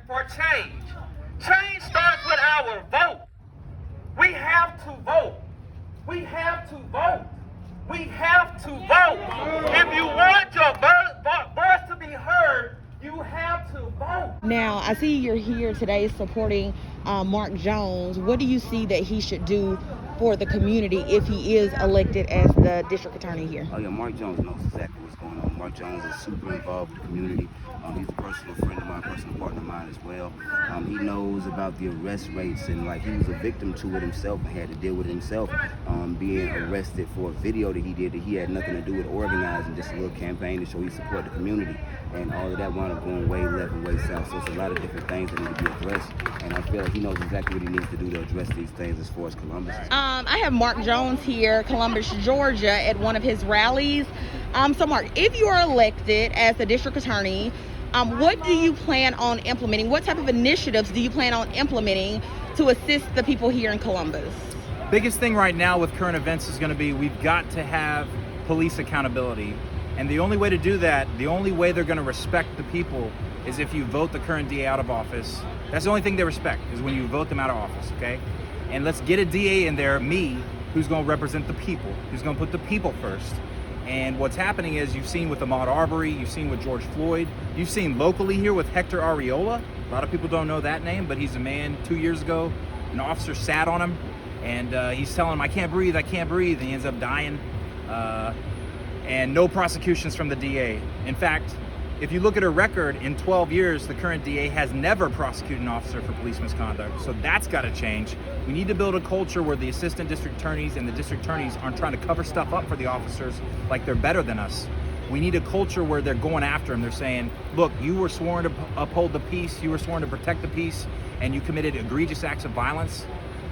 For change. Change starts with our vote. We have to vote. We have to vote. We have to vote. If you want your voice to be heard, you have to vote. Now, I see you're here today supporting Mark Jones. What do you see that he should do for the community if he is elected as the district attorney here? Oh yeah, Mark Jones knows exactly what's going on. Mark Jones is super involved with the community. He's a personal friend of mine, personal partner of mine as well. He knows about the arrest rates, and like he was a victim to it himself and had to deal with it himself, being arrested for a video that he did that he had nothing to do with organizing, just a little campaign to show he support the community. And all of that wound up going way left and way south. So it's a lot of different things that need to be addressed. And I feel like he knows exactly what he needs to do to address these things as far as Columbus. I have Mark Jones here, Columbus, Georgia, at one of his rallies. So Mark, if you are elected as the district attorney, what do you plan on implementing? What type of initiatives do you plan on implementing to assist the people here in Columbus? Biggest thing right now with current events is going to be we've got to have police accountability. And the only way to do that, the only way they're going to respect the people is if you vote the current DA out of office. That's the only thing they respect, is when you vote them out of office, okay? And let's get a DA in there, me, who's going to represent the people, who's going to put the people first. And what's happening is you've seen with Ahmaud Arbery, you've seen with George Floyd, you've seen locally here with Hector Arreola. A lot of people don't know that name, but he's a man 2 years ago, an officer sat on him, and he's telling him, I can't breathe, and he ends up dying. And no prosecutions from the DA. In fact, if you look at her record, in 12 years, the current DA has never prosecuted an officer for police misconduct. So that's got to change. We need to build a culture where the assistant district attorneys and the district attorneys aren't trying to cover stuff up for the officers like they're better than us. We need a culture where they're going after them. They're saying, look, you were sworn to uphold the peace, you were sworn to protect the peace, and you committed egregious acts of violence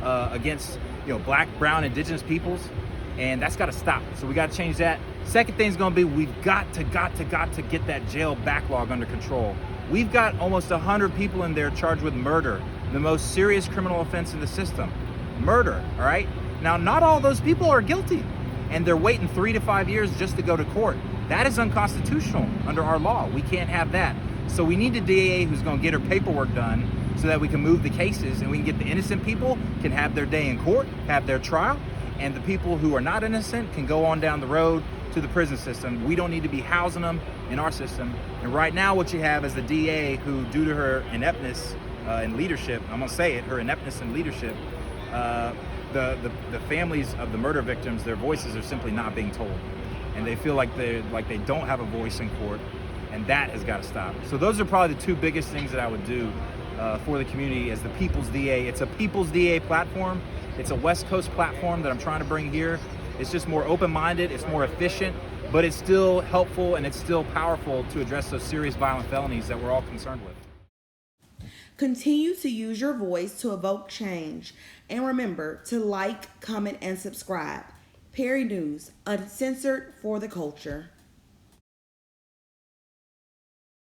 against Black, brown, indigenous peoples. And that's got to stop. So we got to change that. Second thing is going to be we've got to get that jail backlog under control. We've got almost 100 people in there charged with murder, the most serious criminal offense in the system. Murder, all right? Now, not all those people are guilty, and they're waiting 3 to 5 years just to go to court. That is unconstitutional under our law. We can't have that. So we need a DA who's going to get her paperwork done so that we can move the cases and we can get the innocent people can have their day in court, have their trial, and the people who are not innocent can go on down the road to the prison system. We don't need to be housing them in our system. And right now what you have is the DA who, due to her ineptness in leadership, I'm gonna say it, her ineptness in leadership, the families of the murder victims, their voices are simply not being told. And they feel like they don't have a voice in court, and that has got to stop. So those are probably the two biggest things that I would do for the community as the People's DA. It's a People's DA platform. It's a West Coast platform that I'm trying to bring here. It's just more open-minded, it's more efficient, but it's still helpful and it's still powerful to address those serious violent felonies that we're all concerned with. Continue to use your voice to evoke change. And remember to like, comment, and subscribe. Perry News, uncensored for the culture.